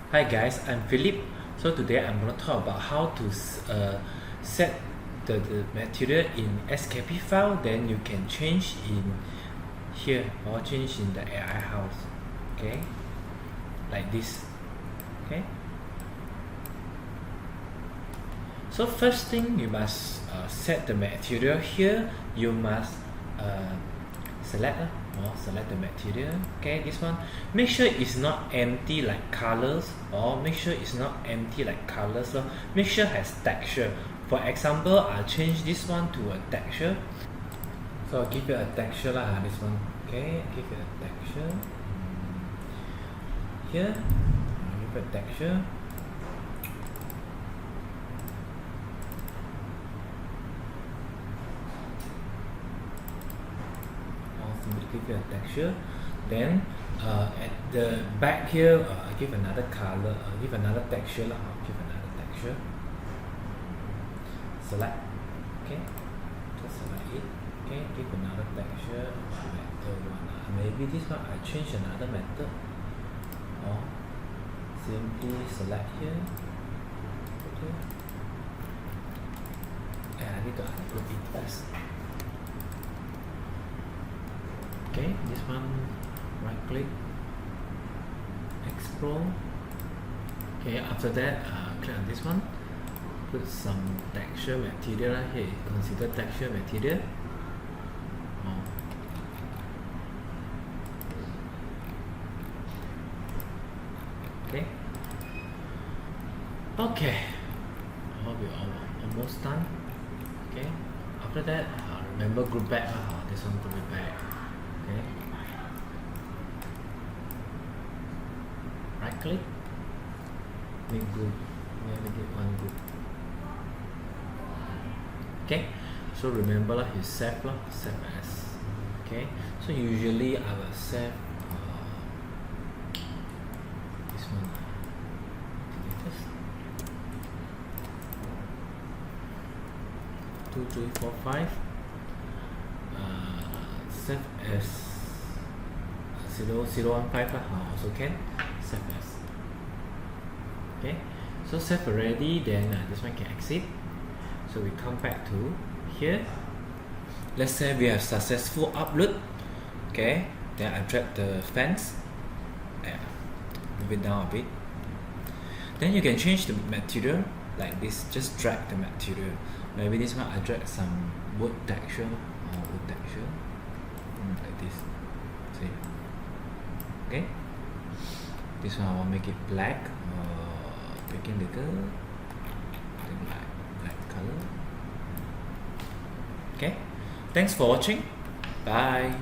Hi guys, I'm Philip. So today I'm going to talk about how to set the material in SKP file. Then you can change in here or change in the AiHouse. Okay, like this. Okay. So first thing you must set the material here. You must select the material. Okay, this one, make sure it's not empty like colors, or make sure it's not empty like colors. So make sure has texture. For example, I'll change this one to a texture. So I'll give it a texture lah, this one. Okay, give it a texture. Here, I'll give it a texture. Give it a texture. Then at the back here, give another color, give another texture. Give another texture. Select. Okay, just select it. Okay, give another texture. Method one. Maybe this one I change another method. Or simply select here. Okay. And I need to upload it first. Okay, this one, right click, explore. Okay, after that, click on this one, put some texture material right here. Consider texture material. Okay. Okay. We're almost done. Okay. After that, remember group back. This one group it back. Okay. Right click, make group, navigate one group. Okay, so remember you save as. Okay, so usually I will save this one. Delete 2, 3, 4, 5. Save as 0015 also can save as. Okay, so save already, then this one can exit. So we come back to here. Let's say we have successful upload. Okay, then I drag the fence, move it down a bit. Then you can change the material like this. Just drag the material. Maybe this one I drag some wood texture like this. See? Okay. This one I want to make it black, making little black color. Okay. Thanks for watching. Bye.